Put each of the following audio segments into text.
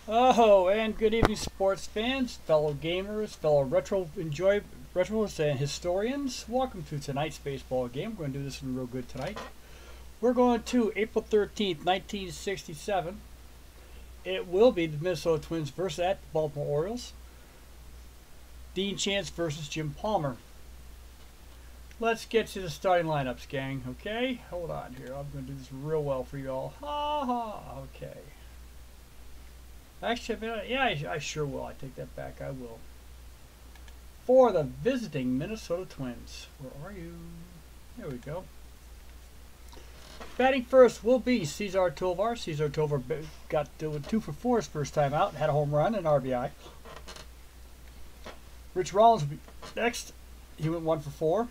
Oh, and good evening, sports fans, fellow gamers, fellow retroists, and historians. Welcome to tonight's baseball game. We're going to do this one real good tonight. We're going to April 13th, 1967. It will be the Minnesota Twins versus the Baltimore Orioles. Dean Chance versus Jim Palmer. Let's get to the starting lineups, gang. Okay, hold on here. I'm going to do this real well for you all. Ha ha. Okay. Actually, I sure will. I take that back. I will. For the visiting Minnesota Twins. Where are you? There we go. Batting first will be Cesar Tovar. Cesar Tovar got 2 for 4 his first time out. Had a home run and RBI. Rich Rollins will be next. He went 1 for 4.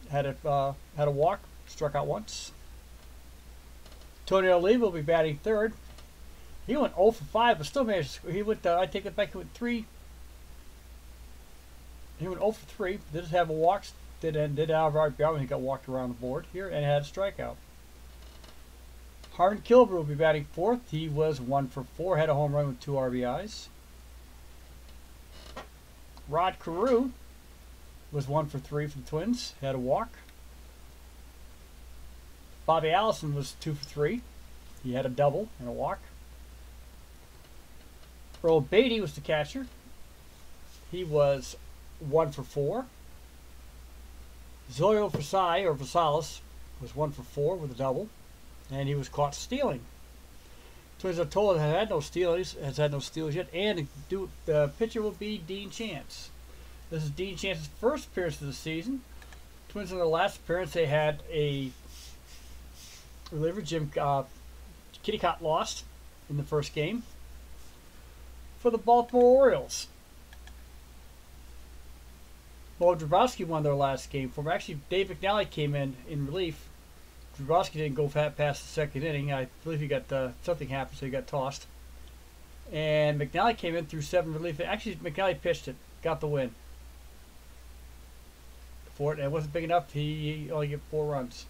Had a walk. Struck out once. Tony Oliva will be batting third. He went 0 for 5, but still managed to score. He went, I take it back, he went 3. He went 0 for 3. Did have a walk. Did have RBI when he got walked around the board here and had a strikeout. Harvin Kilber will be batting fourth. He was 1 for 4. Had a home run with 2 RBIs. Rod Carew was 1 for 3 for the Twins. Had a walk. Bobby Allison was 2 for 3. He had a double and a walk. Earl Beatty was the catcher. He was 1 for 4. Zoyo Versailles was 1 for 4 with a double, and he was caught stealing. Twins are told has had no steals yet, and the pitcher will be Dean Chance. This is Dean Chance's first appearance of the season. Twins in their last appearance they had a reliever, Jim Kittycott, lost in the first game. For the Baltimore Orioles, Bo Drabowski won their last game for them. Actually, Dave McNally came in relief. Drabowski didn't go past the second inning. I believe he got something happened, so he got tossed. And McNally came in through 7 relief. Actually, McNally pitched it, got the win for it. And it wasn't big enough. He only got 4 runs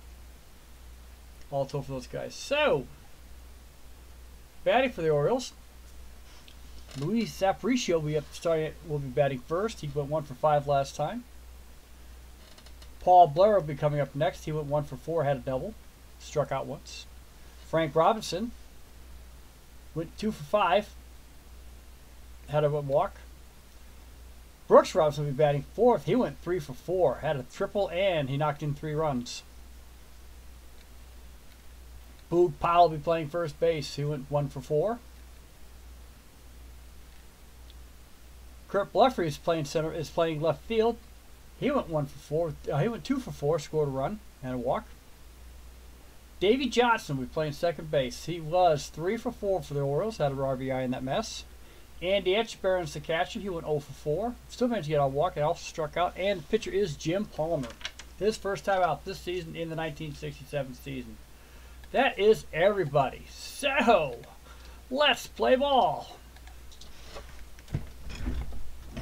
all told for those guys. So, batting for the Orioles, Luis Aparicio will be batting first. He went 1 for 5 last time. Paul Blair will be coming up next. He went 1 for 4, had a double, struck out once. Frank Robinson went 2 for 5, had a walk. Brooks Robinson will be batting fourth. He went 3 for 4, had a triple, and he knocked in 3 runs. Boog Powell will be playing first base. He went 1 for 4. Kurt Blefary is playing left field. He went 1 for 4. He went 2 for 4, scored a run and a walk. Davey Johnson will be playing second base. He was 3 for 4 for the Orioles, had an RBI in that mess. Andy Etchebarren's the catcher. He went 0 for 4. Still managed to get a walk and also struck out. And the pitcher is Jim Palmer. His first time out this season in the 1967 season. That is everybody. So, let's play ball.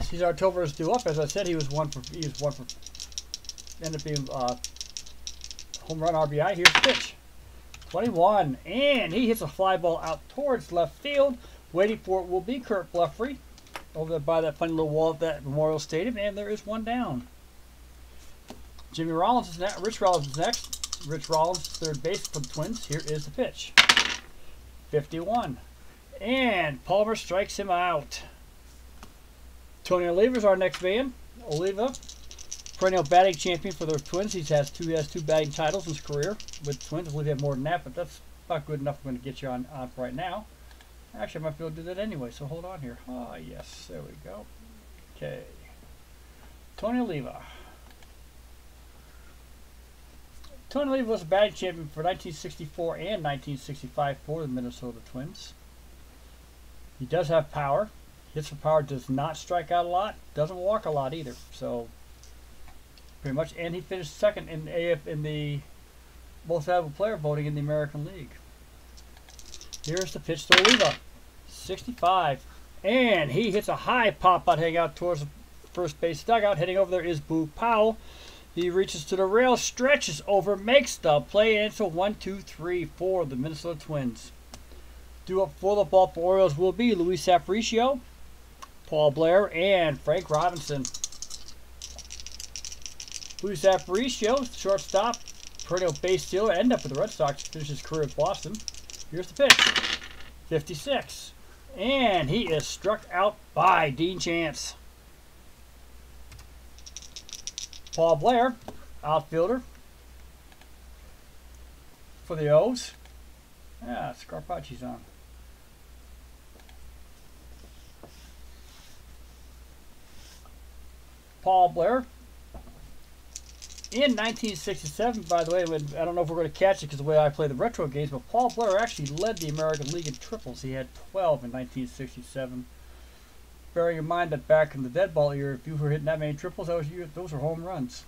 Cesar Tovar is due up. As I said, he was 1 for ended up being home run RBI. Here's the pitch. 21. And he hits a fly ball out towards left field. Waiting for it will be Kurt Blefary over there by that funny little wall at that Memorial Stadium. And there is one down. Rich Rollins is next. Rich Rollins, third base for the Twins. Here is the pitch. 51. And Palmer strikes him out. Tony Oliva is our next man. Oliva, perennial batting champion for the Twins. He has two batting titles in his career with the Twins. I believe he had more than that, but that's not good enough. I'm going to get you on right now. Actually, I might be able to do that anyway, so hold on here. Ah, yes, there we go. Okay. Tony Oliva. Tony Oliva was a batting champion for 1964 and 1965 for the Minnesota Twins. He does have power. Hits for power, does not strike out a lot, doesn't walk a lot either. So pretty much, and he finished second in the most valuable player voting in the American League. Here's the pitch to Oliva, 65, and he hits a high pop out heading out towards the first base dugout. Heading over there is Boog Powell. He reaches to the rail, stretches over, makes the play, and it's a 1-2-3 for the Minnesota Twins. Due up for the Baltimore Orioles will be Luis Aparicio, Paul Blair, and Frank Robinson. Luis Aparicio, shortstop, perennial base stealer, ended up with the Red Sox, finished his career at Boston. Here's the pitch. 56. And he is struck out by Dean Chance. Paul Blair, outfielder for the O's. Yeah, Scarpacci's on. Paul Blair. In 1967, by the way, I don't know if we're going to catch it because of the way I play the retro games, but Paul Blair actually led the American League in triples. He had 12 in 1967. Bearing in mind that back in the dead ball era, if you were hitting that many triples, those were home runs.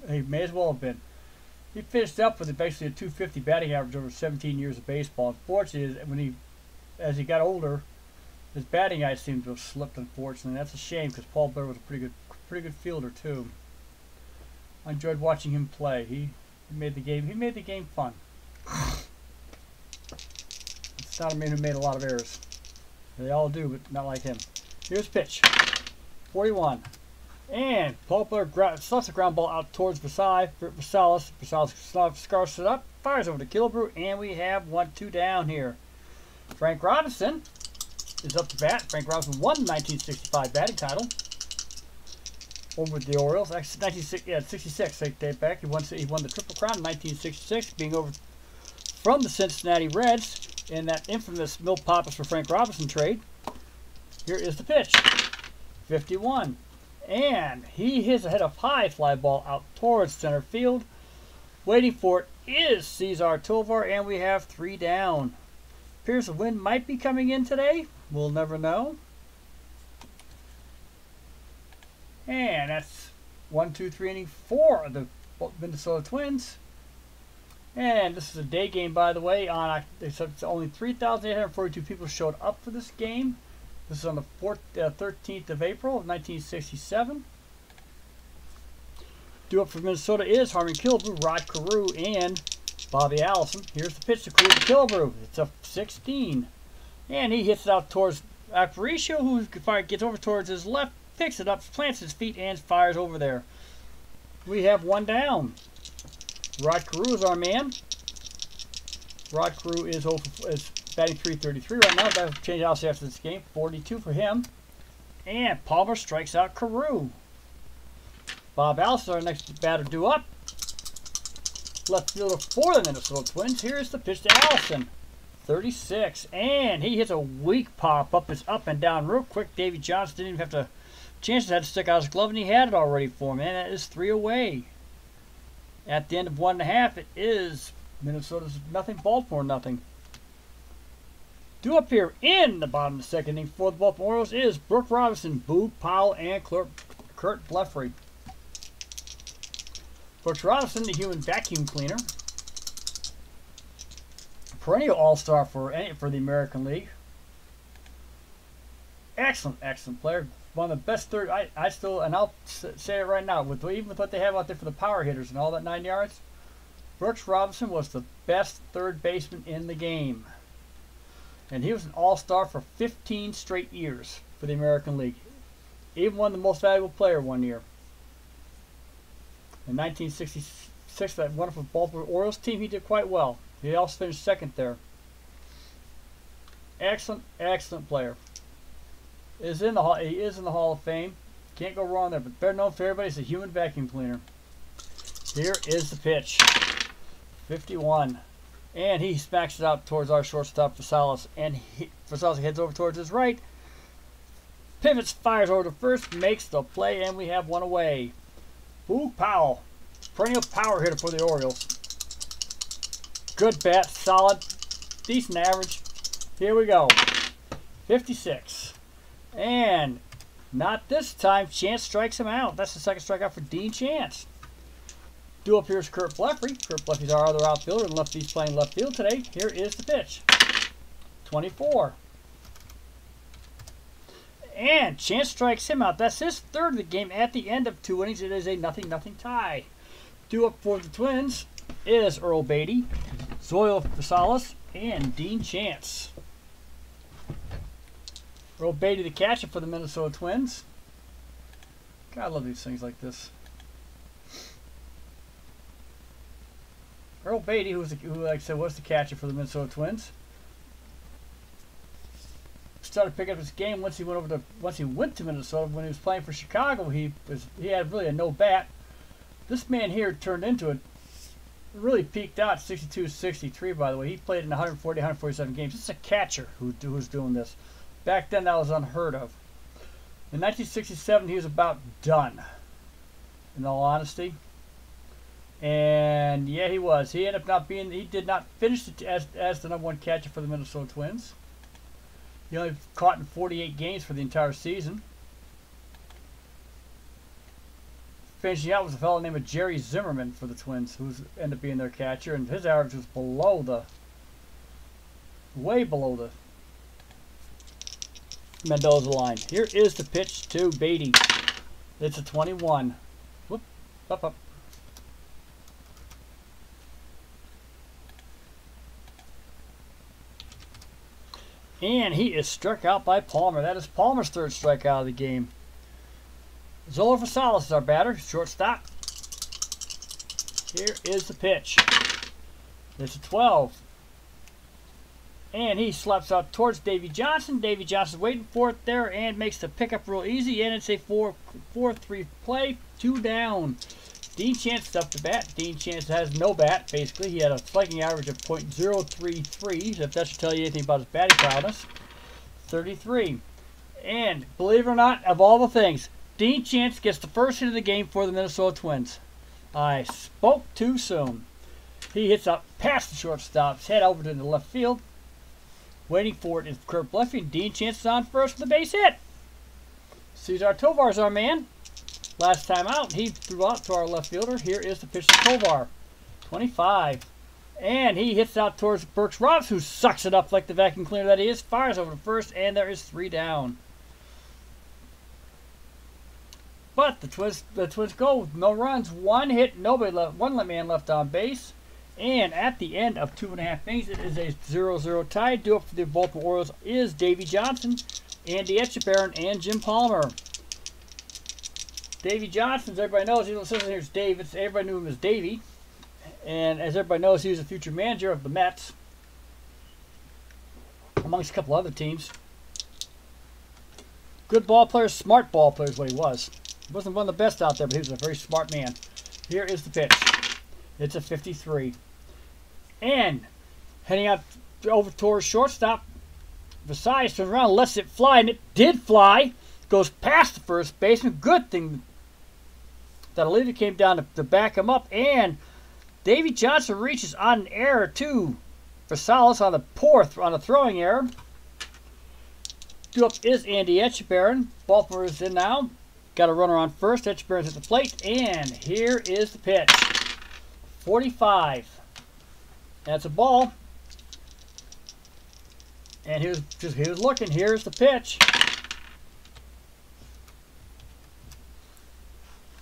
He may as well have been. He finished up with basically a 250 batting average over 17 years of baseball. Unfortunately, as he got older, his batting eye seemed to have slipped. Unfortunately, that's a shame because Paul Blair was a pretty good fielder too. I enjoyed watching him play. He made the game fun. It's not a man who made a lot of errors. They all do, but not like him. Here's pitch. 41. And Paul Blair slugs a ground ball out towards Versailles. Versailles scarfs it up, fires over to Killebrew, and we have 1-2 down here. Frank Robinson is up to bat. Frank Robinson won the 1965 batting title over with the Orioles. Actually, 66. Take that back. He won the Triple Crown in 1966, being over from the Cincinnati Reds in that infamous Milt Pappas for Frank Robinson trade. Here is the pitch. 51. And he hits a head of high fly ball out towards center field. Waiting for it is Cesar Tovar, and we have 3 down. Appears the wind might be coming in today. We'll never know. And that's 1, 2, 3 inning 4 of the Minnesota Twins. And this is a day game, by the way. They said only 3,842 people showed up for this game. This is on the 13th of April of 1967. Due up for Minnesota is Harmon Killebrew, Rod Carew, and Bobby Allison. Here's the pitch to Killebrew. It's a 16. And he hits it out towards Aparicio, who gets over towards his left, picks it up, plants his feet, and fires over there. We have 1 down. Rod Carew is our man. Rod Carew is batting .333 right now. That'll change also after this game. 42 for him. And Palmer strikes out Carew. Bob Allison, our next batter, due up. Left fielder for the Minnesota Twins. Here's the pitch to Allison. 36. And he hits a weak pop up and down real quick. Davy Johnson didn't even have to. Chances had to stick out his glove, and he had it already for him. And that is 3 away. At the end of 1.5, it is Minnesota's nothing, Baltimore nothing. Due up here in the bottom of the second inning for the Baltimore Orioles is Brooke Robinson, Boog Powell, and Kurt Blefary. Brooks Robinson, the human vacuum cleaner. Perennial all-star for the American League. Excellent player. One of the best third. I'll say it right now. Even with what they have out there for the power hitters and all that 9 yards, Brooks Robinson was the best third baseman in the game. And he was an all-star for 15 straight years for the American League. Even won the most valuable player one year. In 1966, that wonderful Baltimore Orioles team, he did quite well. He also finished second there. Excellent player. He is in the Hall of Fame. Can't go wrong there. But better known for everybody as a human vacuum cleaner. Here is the pitch. 51. And he smacks it out towards our shortstop, Versailles. And Versailles heads over towards his right. Pivots, fires over to first, makes the play, and we have 1 away. Boog Powell, perennial power hitter for the Orioles. Good bat, solid, decent average. Here we go. 56. And not this time. Chance strikes him out. That's the second strikeout for Dean Chance. Due up here is Kurt Blefary. Kurt Blefry's our other outfielder, and he's playing left field today. Here is the pitch. 24. And Chance strikes him out. That's his third of the game at the end of 2 innings. It is a 0-0 tie. Due up for the Twins is Earl Beatty, Zoil Versailles, and Dean Chance. Earl Beatty, the catcher for the Minnesota Twins. God, I love these things like this. Earl Beatty, who like I said was the catcher for the Minnesota Twins, started picking up his game once he went to Minnesota. When he was playing for Chicago, he had really a no bat. This man here turned into it. Really peaked out 62-63. By the way, he played in 147 games. This is a catcher who's doing this. Back then, that was unheard of. In 1967, he was about done, in all honesty. And yeah, he was. He ended up not being. He did not finish as the #1 catcher for the Minnesota Twins. He only caught in 48 games for the entire season. Finishing out was a fellow named Jerry Zimmerman for the Twins, who ended up being their catcher, and his average was way below the Mendoza line. Here is the pitch to Beatty. It's a 21. Whoop, up. And he is struck out by Palmer. That is Palmer's 3rd strikeout of the game. Zola Rosales is our batter, shortstop. Here is the pitch. It's a 12. And he slaps out towards Davy Johnson. Davy Johnson's waiting for it there and makes the pickup real easy. And it's a 4-3 play, 2 down. Dean Chance up to bat. Dean Chance has no bat, basically. He had a slugging average of .033, if that should tell you anything about his batting prowess. 33. And believe it or not, of all the things, Dean Chance gets the first hit of the game for the Minnesota Twins. I spoke too soon. He hits up past the shortstop's head over to the left field. Waiting for it is Kurt Bluffy. Dean Chance is on first with a base hit. Cesar Tovar's our man. Last time out, he threw out to our left fielder. Here is the pitch to Tovar. 25. And he hits out towards Burks Roberts, who sucks it up like the vacuum cleaner that he is. Fires over to first, and there is 3 down. But the Twins go with no runs, 1 hit, nobody left, 1 man left on base. And at the end of 2.5 innings, it is a 0-0 tie. Due up for the Baltimore Orioles is Davy Johnson, Andy Etchebarren, and Jim Palmer. Davy Johnson, as everybody knows, here's David. Everybody knew him as Davy. And as everybody knows, he was a future manager of the Mets, amongst a couple other teams. Good ball player, smart ball player is what he was. He wasn't one of the best out there, but he was a very smart man. Here is the pitch. It's a 53. And heading out over towards shortstop, Versailles turns around, lets it fly, and it did fly. Goes past the first baseman. Good thing that Olivia came down to back him up. And Davy Johnson reaches on an error to Versailles on a throwing error. Due up is Andy Etchebarren. Baltimore is in now. Got a runner on first. Etchebarren's at the plate. And here is the pitch. 45. That's a ball. And he was looking. Here's the pitch.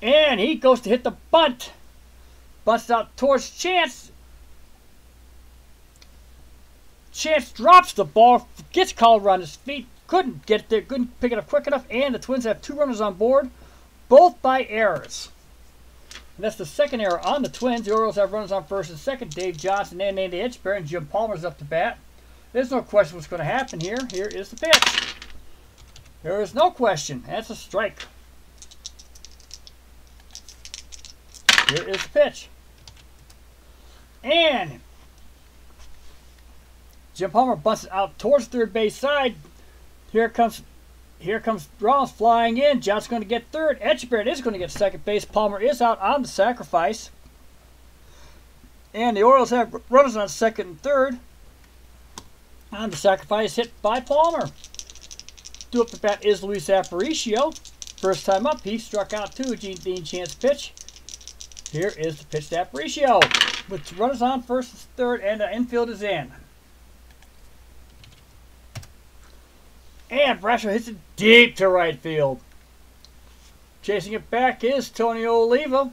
And he goes to hit the bunt. Bunts out towards Chance. Chance drops the ball. Gets called around his feet. Couldn't get there. Couldn't pick it up quick enough. And the Twins have 2 runners on board. Both by errors. And that's the second error on the Twins. The Orioles have runners on first and second. Dave Johnson and Andy Etchebarren. Jim Palmer's up to bat. There's no question what's going to happen here. Here is the pitch. There is no question. That's a strike. Here is the pitch. And Jim Palmer bunts it out towards third base side. Here comes Rollins flying in. Johnson's going to get third. Etchebarren is going to get second base. Palmer is out on the sacrifice. And the Orioles have runners on second and third. On the sacrifice hit by Palmer. Due up the bat is Luis Aparicio. First time up, he struck out too. Dean Chance pitch. Here is the pitch to Aparicio. With runners on first and third, and the infield is in. And Brasher hits it deep to right field. Chasing it back is Tony Oliva.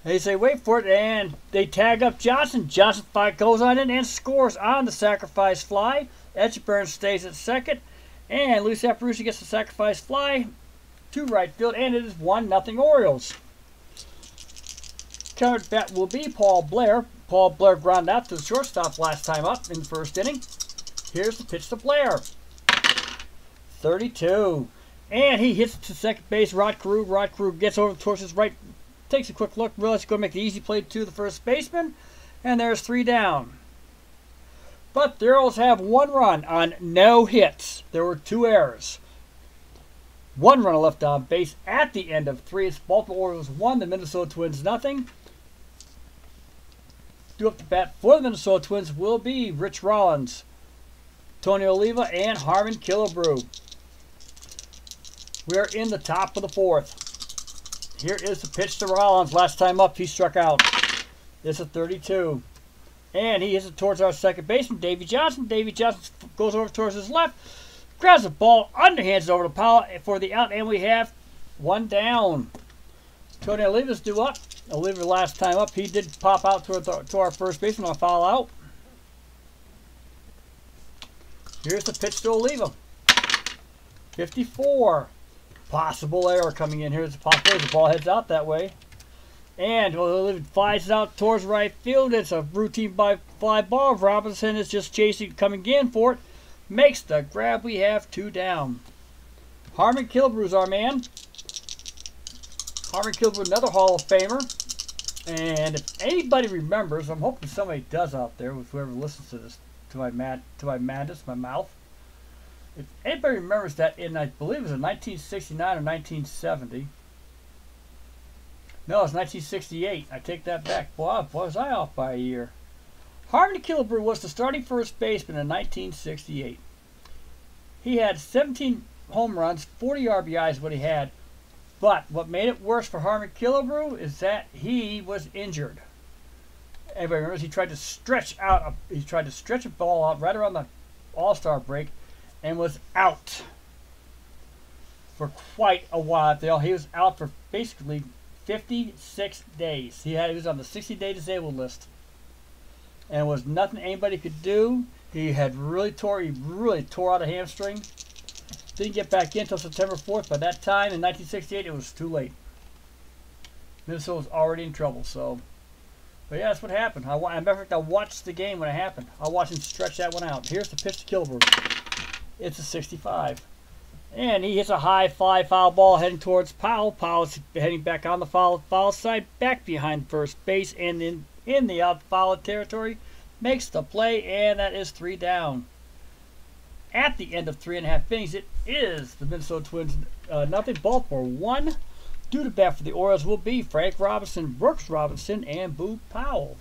They say wait for it, and they tag up Johnson. Johnson goes on in and scores on the sacrifice fly. Etchebarren stays at second. And Luis Apparucci gets the sacrifice fly to right field, and it is 1-0 Orioles. Counter at bat will be Paul Blair. Paul Blair grounded out to the shortstop last time up in the first inning. Here's the pitch to Blair. 32. And he hits to second base. Rod Carew. Rod Carew gets over towards his right, takes a quick look, realizes he's going to make the easy play to the first baseman. And there's 3 down. But the Orioles have 1 run on no hits. There were 2 errors. 1 runner left on base at the end of 3. It's Baltimore Orioles 1, the Minnesota Twins nothing. Due up to bat for the Minnesota Twins will be Rich Rollins, Tony Oliva, and Harmon Killebrew. We are in the top of the 4th. Here is the pitch to Rollins. Last time up, he struck out. It's a 32. And he hits it towards our second baseman, Davey Johnson. Davey Johnson goes over towards his left, grabs the ball, underhands it over to Powell for the out, and we have 1 down. Tony Oliva's due up. Oliva last time up, he did pop out to our first baseman on a foul out. Here's the pitch to Oliva. 54. Possible error coming in. Here's the possibility. The ball heads out that way. And Oliva flies it out towards right field. It's a routine fly ball. Robinson is just chasing, coming in for it. Makes the grab. We have 2 down. Harmon Killebrew our man. Harmon Killebrew, another Hall of Famer. And if anybody remembers, I'm hoping somebody does out there, with whoever listens to this, to my madness, my mouth. If anybody remembers that in, I believe it was in 1969 or 1970. No, it's 1968. I take that back. Boy, was I off by a year. Harmon Killebrew was the starting first baseman in 1968. He had 17 home runs, 40 RBIs what he had. But what made it worse for Harmon Killebrew is that he was injured. Everybody remembers he tried to stretch out. He tried to stretch a ball out right around the All-Star break, and was out for quite a while. He was out for basically 56 days. He was on the 60-day disabled list, and it was nothing anybody could do. He really tore out a hamstring. Didn't get back in until September 4th. By that time, in 1968, it was too late. Minnesota was already in trouble. So, but yeah, that's what happened. As a matter of fact, I watched the game when it happened. I watched him stretch that one out. Here's the pitch to Killebrew. It's a 65. And he hits a high fly foul ball heading towards Powell. Powell's heading back on the foul side, back behind first base, and in the out foul territory. Makes the play, and that is 3 down. At the end of 3.5 innings, it is the Minnesota Twins nothing, Baltimore 1. Due to bat for the Orioles will be Frank Robinson, Brooks Robinson, and Boog Powell.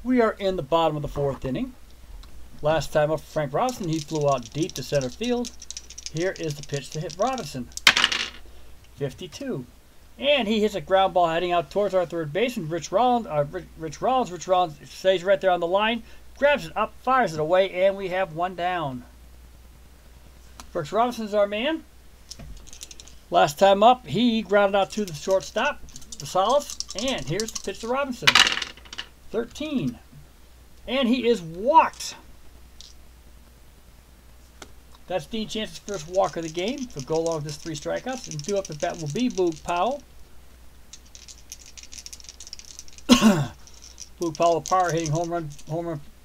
We are in the bottom of the 4th inning. Last time up for Frank Robinson, he flew out deep to center field. Here is the pitch to hit Robinson. 52. And he hits a ground ball heading out towards our third baseman, Rich Rollins. Rich Rollins stays right there on the line, grabs it up, fires it away, and we have 1 down. Brooks Robinson's our man. Last time up, he grounded out to the shortstop, Rosales, and here's the pitch to Robinson. 13. And he is walked. That's Dean Chance's first walk of the game. So go along with his 3 strikeouts. And due up at bat will be Boog Powell. Boog Powell, power hitting home run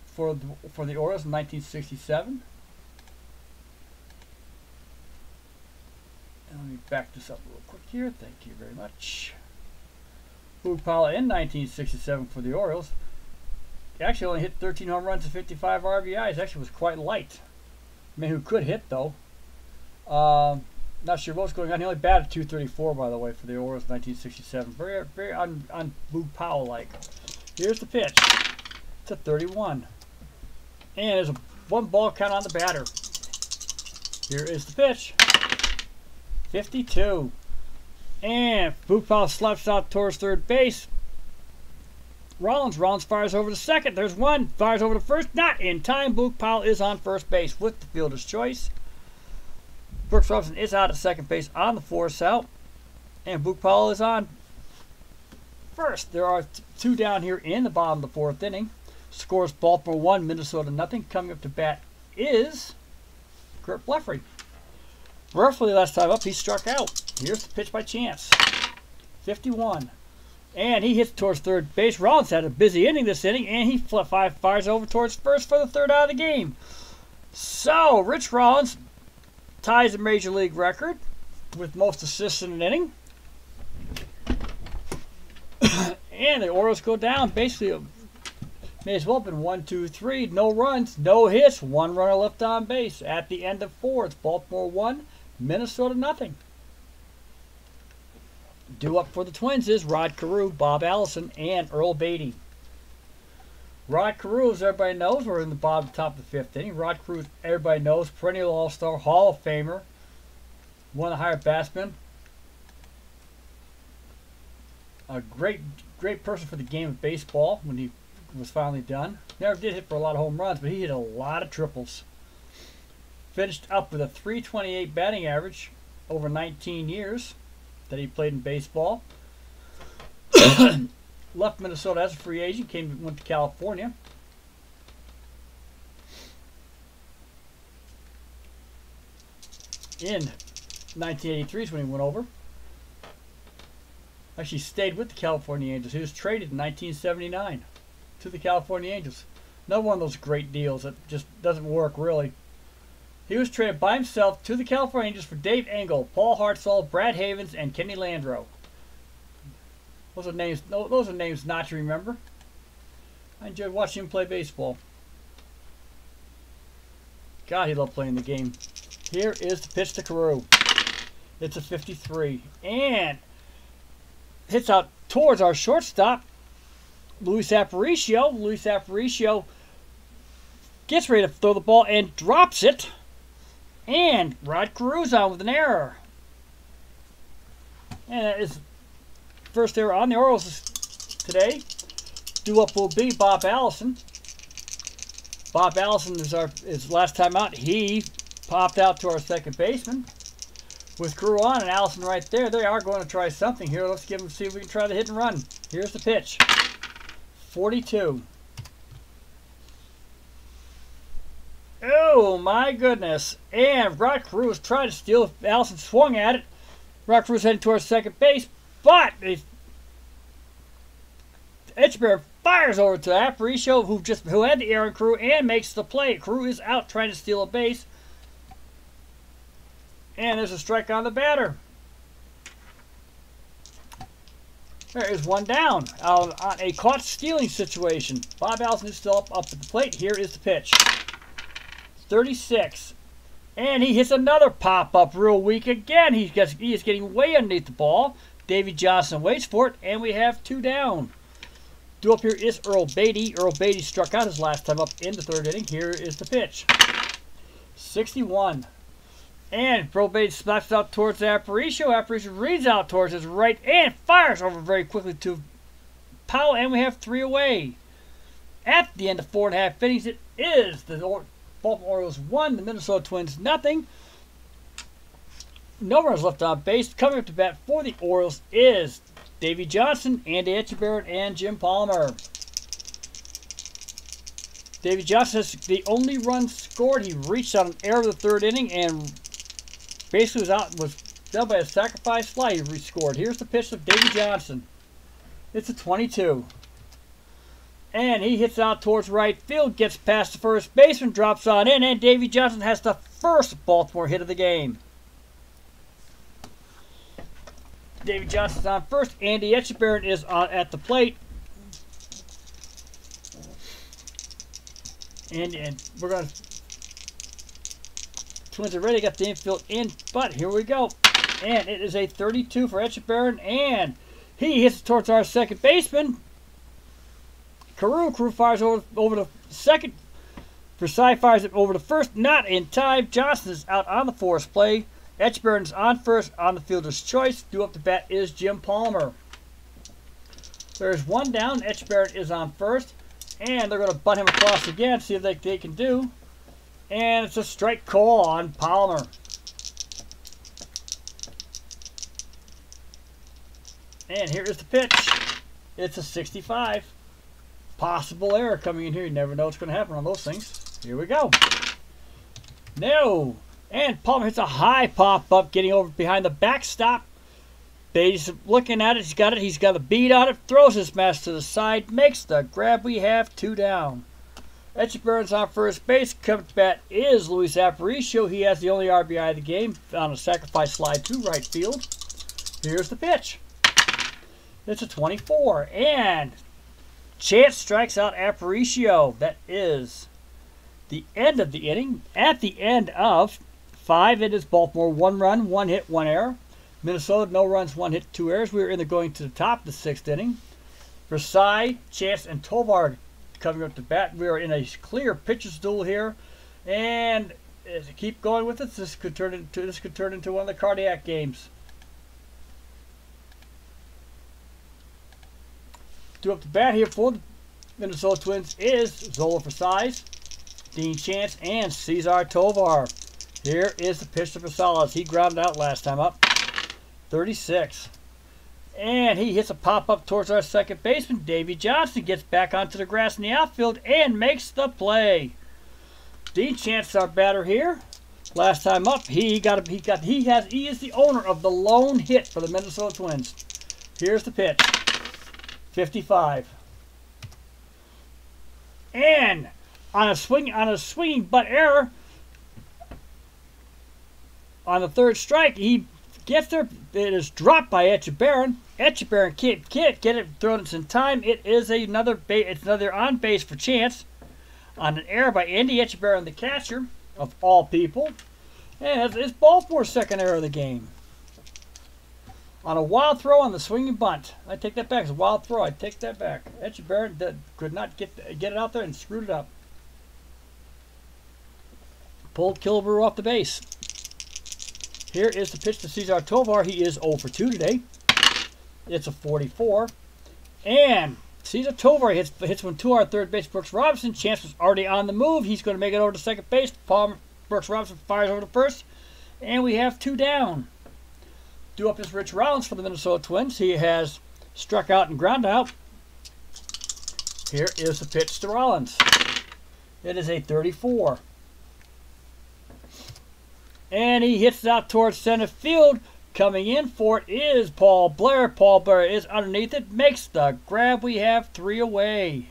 for the Orioles in 1967. And let me back this up real quick here. Thank you very much. Boog Powell in 1967 for the Orioles. He actually only hit 13 home runs and 55 RBIs. Actually was quite light. Man who could hit, though. Not sure what's going on. He only batted .234, by the way, for the Orioles in 1967. Very on Boog Powell-like. Here's the pitch. It's a 31. And there's a 1 ball count on the batter. Here is the pitch. 52. And Boog Powell slaps out towards third base. Rollins fires over to second. There's 1. Fires over to first. Not in time. Boog Powell is on first base with the fielder's choice. Brooks Robinson is out at second base on the force out. And Boog Powell is on first. There are 2 down here in the bottom of the 4th inning. Scores Baltimore 1, Minnesota nothing. Coming up to bat is Kurt Blefary. Roughly last time up, he struck out. Here's the pitch by Chance. 51. And he hits towards third base. Rollins had a busy inning this inning, and he fires over towards first for the third out of the game. So, Rich Rollins ties the Major League record with most assists in an inning. And the Orioles go down. Basically, may as well have been 1, 2, 3. No runs, no hits. 1 runner left on base. At the end of 4, it's Baltimore 1, Minnesota nothing. Due up for the Twins is Rod Carew, Bob Allison, and Earl Beatty. Rod Carew, as everybody knows, we're in the top of the 5th inning. Rod Carew, everybody knows, perennial All-Star, Hall of Famer, one of the higher batsmen. A great person for the game of baseball when he was finally done. Never did hit for a lot of home runs, but he hit a lot of triples. Finished up with a .328 batting average over 19 years that he played in baseball. Left Minnesota as a free agent, went to California. In 1983 is when he went over. Actually stayed with the California Angels. He was traded in 1979 to the California Angels. Another one of those great deals that just doesn't work really. He was traded by himself to the California Angels for Dave Engel, Paul Hartzell, Brad Havens, and Kenny Landreau. Those are names. Those are names not to remember. I enjoyed watching him play baseball. God, he loved playing the game. Here is the pitch to Carew. It's a 53, and hits out towards our shortstop, Luis Aparicio. Luis Aparicio gets ready to throw the ball and drops it. And Rod Carew's on with an error. And that is first error on the Orioles today. Due up will be Bob Allison. Bob Allison is last time out. He popped out to our second baseman. With Carew on and Allison right there, they are going to try something here. Let's see if we can try the hit and run. Here's the pitch. 42. Oh my goodness. And Rod Carew was trying to steal. Allison swung at it. Rod Carew was heading towards second base, but Etchebarren fires over to Aparicio, who had the error on Carew, and makes the play. Carew is out trying to steal a base. And there's a strike on the batter. There is one down on a caught stealing situation. Bob Allison is still up at the plate. Here is the pitch. 36. And he hits another pop-up real weak again. He is getting way underneath the ball. Davey Johnson waits for it, and we have 2 down. Due up here is Earl Beatty. Earl Beatty struck out his last time up in the 3rd inning. Here is the pitch. 61. And Earl Beatty slaps out towards Aparicio. Aparicio reads out towards his right and fires over very quickly to Powell, and we have 3 away. At the end of 4.5 innings, it is the Baltimore Orioles 1, the Minnesota Twins nothing. No runners left on base. Coming up to bat for the Orioles is Davey Johnson, Andy Etchebarren, and Jim Palmer. Davey Johnson has the only run scored. He reached on an error of the 3rd inning and basically was done by a sacrifice fly. He rescored. Here's the pitch of Davey Johnson. It's a 22. And he hits out towards right field, gets past the first baseman, drops on in, and Davey Johnson has the first Baltimore hit of the game. Davey Johnson's on first. Andy Etchebarren is at the plate. And we're going to... Twins are ready. Got the infield in, but here we go. And it is a 32 for Etchebarren, and he hits towards our second baseman. Carew fires over to second. Versailles fires it over to first. Not in time. Johnson is out on the forced play. Etchebarren is on first on the fielder's choice. Due up to bat is Jim Palmer. There's 1 down. Etchebarren is on first. And they're going to bunt him across again, see if they can do. And it's a strike call on Palmer. And here is the pitch. It's a 65. Possible error coming in here. You never know what's going to happen on those things. Here we go. No. And Palmer hits a high pop-up, getting over behind the backstop. Bates looking at it. He's got it. He's got a bead on it. Throws his mask to the side. Makes the grab. We have 2 down. Etchebarren's on first base. Coming to bat is Luis Aparicio. He has the only RBI of the game on a sacrifice slide to right field. Here's the pitch. It's a 24. And Chance strikes out Aparicio. That is the end of the inning. At the end of 5, it is Baltimore 1 run, 1 hit, 1 error. Minnesota, no runs, 1 hit, 2 errors. We are in the going to the top of the 6th inning. Versailles, Chance, and Tovar coming up to bat. We are in a clear pitcher's duel here. And as we keep going with it, this could turn into one of the cardiac games. Due up to bat here for the Minnesota Twins is Zola Versailles, Dean Chance, and Cesar Tovar. Here is the pitch to Versailles. He grounded out last time up. 36. And he hits a pop-up towards our second baseman. Davey Johnson gets back onto the grass in the outfield and makes the play. Dean Chance is our batter here. Last time up, he is the owner of the lone hit for the Minnesota Twins. Here's the pitch. 55. And on a swinging butt error on the 3rd strike, he gets there. It is dropped by Etchebarren. Etchebarren can't get it thrown in time. It is another on base for Chance on an error by Andy Etchebarren, the catcher of all people. And it's Baltimore's 2nd error of the game. On a wild throw on the swinging bunt. I take that back. It's a wild throw. I take that back. Etchebarren could not get it out there and screwed it up. Pulled Killebrew off the base. Here is the pitch to Cesar Tovar. He is 0 for 2 today. It's a 44. And Cesar Tovar hits one to our third base, Brooks Robinson. Chance was already on the move. He's going to make it over to second base. Brooks Robinson fires over to first. And we have 2 down. Due up is Rich Rollins for the Minnesota Twins. He has struck out and ground out. Here is the pitch to Rollins. It is a 34. And he hits it out towards center field. Coming in for it is Paul Blair. Paul Blair is underneath it. Makes the grab. We have 3 away.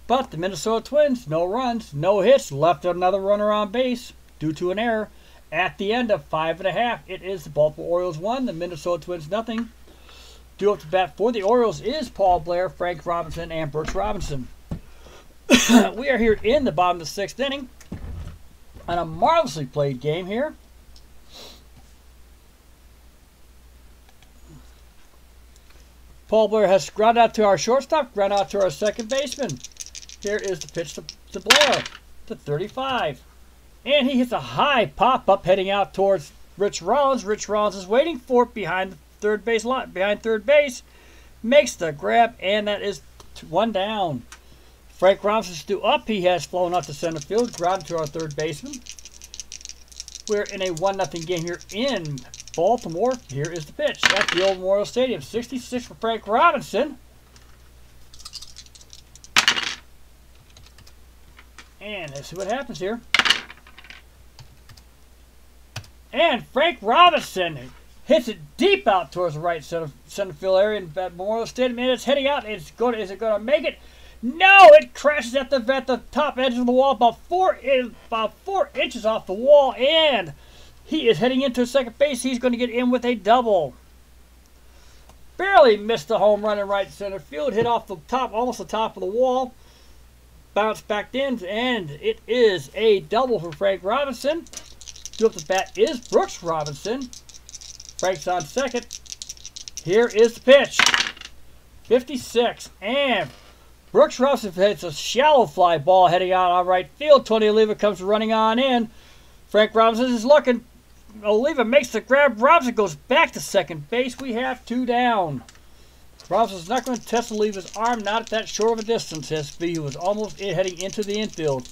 But the Minnesota Twins, no runs, no hits. Left another runner on base due to an error. At the end of 5.5, it is the Baltimore Orioles 1, the Minnesota Twins nothing. Due up to bat for the Orioles is Paul Blair, Frank Robinson, and Brooks Robinson. We are here in the bottom of the 6th inning. On a marvelously played game here. Paul Blair has ground out to our shortstop, ground out to our second baseman. Here is the pitch to Blair, to 35. And he hits a high pop-up heading out towards Rich Rollins. Rich Rollins is waiting for it behind the third base line, behind third base. Makes the grab, and that is 1 down. Frank Robinson's due up. He has flown out to center field, grounded to our third baseman. We're in a 1-0 game here in Baltimore. Here is the pitch at the old Memorial Stadium. 66 for Frank Robinson. And let's see what happens here. And Frank Robinson hits it deep out towards the right center field area in Memorial Stadium. And it's heading out. Is it going to make it? No, it crashes at the top edge of the wall, about 4 inches off the wall, and he is heading into second base. He's going to get in with a double. Barely missed the home run in right center field, hit off the top, almost the top of the wall, bounced back in, and it is a double for Frank Robinson. Due up the bat is Brooks Robinson. Frank's on second. Here is the pitch. 56, and Brooks Robinson hits a shallow fly ball heading out on right field. Tony Oliva comes running on in. Frank Robinson is looking. Oliva makes the grab. Robinson goes back to second base. We have 2 down. Robinson's not going to test Oliva's arm, not at that short of a distance. He was almost heading into the infield.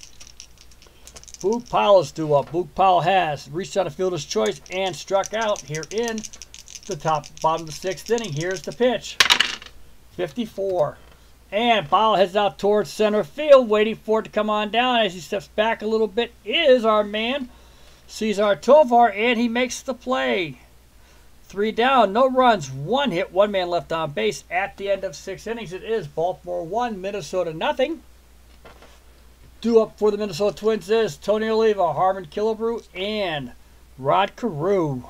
Boog Powell is due up. Boog Powell has reached out a fielder's choice and struck out here in the bottom of the 6th inning. Here's the pitch. 54. And Powell heads out towards center field, waiting for it to come on down. As he steps back a little bit is our man, Cesar Tovar, and he makes the play. 3 down, no runs, 1 hit, 1 man left on base. At the end of 6 innings, it is Baltimore 1, Minnesota nothing. Due up for the Minnesota Twins is Tony Oliva, Harmon Killebrew, and Rod Carew.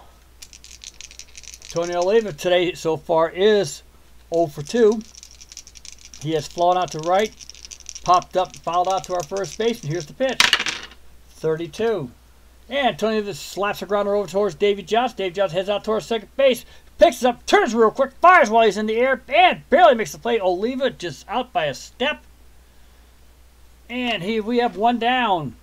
Tony Oliva today so far is 0 for 2. He has flown out to right, popped up, fouled out to our first baseman. Here's the pitch. 32. And Tony Oliva slaps the grounder over towards Davy Johnson. Davy Johnson heads out towards second base, picks it up, turns real quick, fires while he's in the air, and barely makes the play. Oliva just out by a step. And we have 1 down.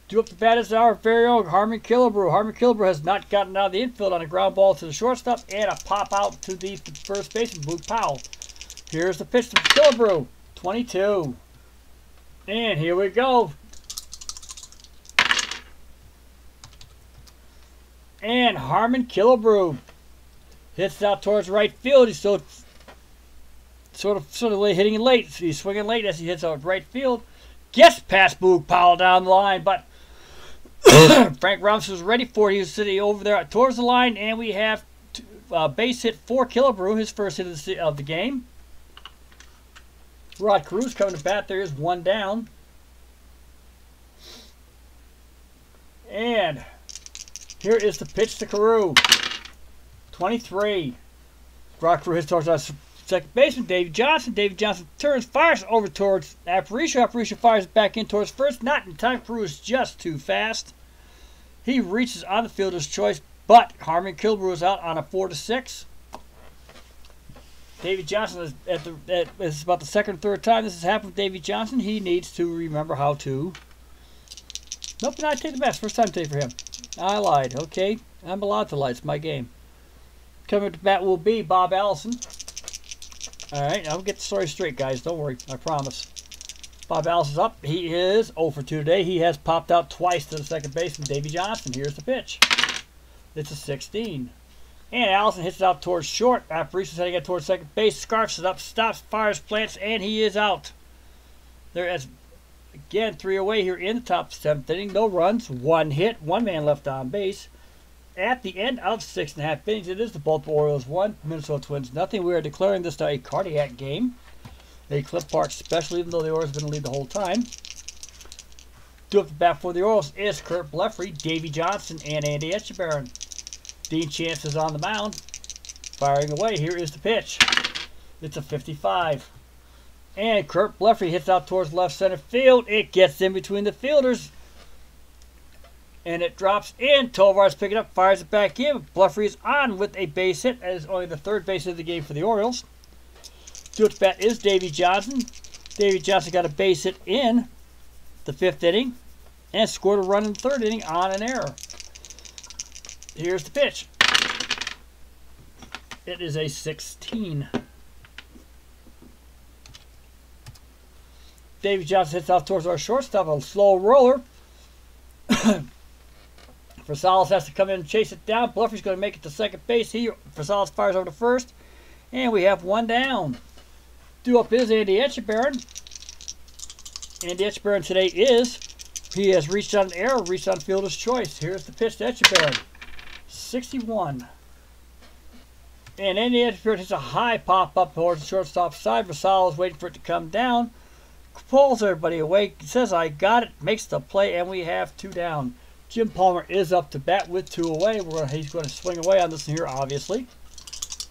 Due up the bat is our very own Harmon Killebrew. Harmon Killebrew has not gotten out of the infield on a ground ball to the shortstop and a pop out to the first baseman, Luke Powell. Here's the pitch to Killebrew. 22. And here we go. And Harmon Killebrew hits it out towards right field. He's still sort of hitting it late. He's swinging late as he hits out right field. Gets past Luke Powell down the line, but Frank Robinson was ready for it. He was sitting over there towards the line, and we have base hit for Killebrew, his first hit of the game. Rod Carew's coming to bat. There is 1 down. And here is the pitch to Carew. 23. Rod Carew hits towards our second baseman, Davy Johnson. Davy Johnson turns, fires over towards Aparicio. Aparicio fires back in towards first. Not in time. Carew is just too fast. He reaches on the fielder's choice, but Harmon Killebrew is out on a 4-6. Davy Johnson is about the second or third time this has happened with Davy Johnson. He needs to remember how to. Nope, not take the best. First time today for him. I lied. Okay, I'm allowed to lie. It's my game. Coming to bat will be Bob Allison. All right, I'll get the story straight, guys. Don't worry. I promise. Bob Allison's up. He is 0 for 2 today. He has popped out twice to the second baseman, Davy Johnson. Here's the pitch. It's a 16. And Allison hits it out towards short. Aparicio heading it towards second base. Scarfs it up, stops, fires, plants, and he is out. There is, again, 3 away here in the top 7th inning. No runs, 1 hit, 1 man left on base. At the end of 6.5 innings, it is the Baltimore Orioles 1, Minnesota Twins nothing. We are declaring this now a cardiac game. A Clip Park special, even though the Orioles have been in the lead the whole time. Due up the bat for the Orioles is Kurt Blefary, Davy Johnson, and Andy Etchebarren. Dean Chance is on the mound, firing away. Here is the pitch. It's a 55. And Kurt Blefary hits out towards left center field. It gets in between the fielders. And it drops in. Tovar's picking up, fires it back in. Blefary is on with a base hit. That is only the 3rd base of the game for the Orioles. Due at the bat is Davy Johnson. Davy Johnson got a base hit in the 5th inning and scored a run in the 3rd inning on an error. Here's the pitch. It is a 16. Davy Johnson hits out towards our shortstop, a slow roller. Rosales has to come in and chase it down. Bleffery's going to make it to second base. Rosales fires over to first. And we have 1 down. Due up is Andy Etchebarren. Andy Etchebarren today he has reached on an error, reached on fielder's choice. Here's the pitch to Etchebarren. 61. And Andy Etchebarren hits a high pop up towards the shortstop side. Rosales waiting for it to come down. Pulls everybody away. Says, I got it. Makes the play, and we have 2 down. Jim Palmer is up to bat with 2 away. He's going to swing away on this here, obviously.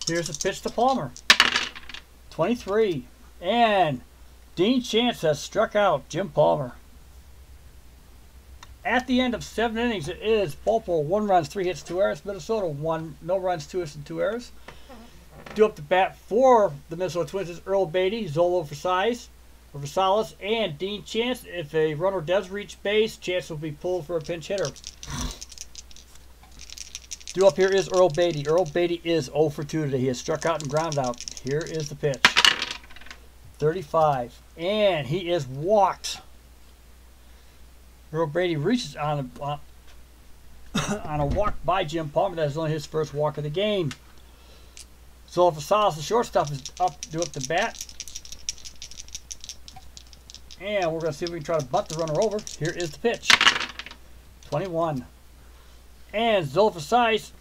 Here's the pitch to Palmer. 23. And Dean Chance has struck out Jim Palmer. At the end of 7 innings, it is Baltimore 1 runs, 3 hits, 2 errors. Minnesota 1, no runs, 2 hits, and 2 errors. Due up to bat for the Minnesota Twins is Earl Beatty, Zolo Rosales, and Dean Chance. If a runner does reach base, Chance will be pulled for a pinch hitter. Due up here is Earl Beatty. Earl Beatty is 0 for 2 today. He has struck out and ground out. Here is the pitch. 35. And he is walked. Earl Beatty reaches on a walk by Jim Palmer. That is only his first walk of the game. So Rosales, the shortstop, is due up the bat. And we're going to see if we can try to bunt the runner over. Here is the pitch. 21. And Zola for size.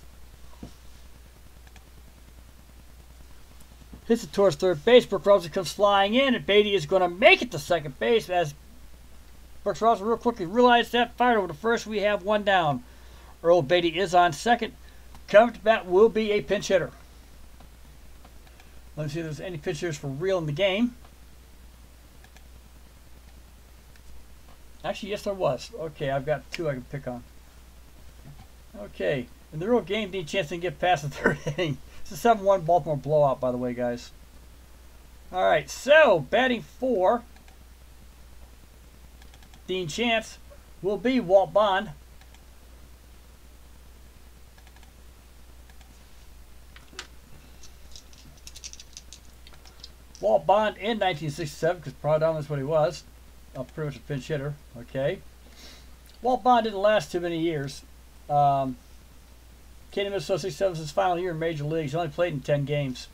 Hits it towards third base. Brooks Robinson comes flying in, and Beatty is going to make it to second base as Brooks Robinson real quickly realized that. Fired over to first. We have one down. Earl Beatty is on second. Coming to bat will be a pinch hitter. Let's see if there's any pinch hitters for real in the game. Actually, yes, there was. Okay, I've got two I can pick on. Okay, in the real game, need a chance to get past the third inning. It's a 7-1 Baltimore blowout, by the way, guys. All right, so batting for Dean Chance will be Walt Bond. Walt Bond in 1967, because predominantly that's what he was. Pretty much a pinch hitter. Okay. Walt Bond didn't last too many years. Came to Minnesota 67 was his final year in Major Leagues. He only played in 10 games.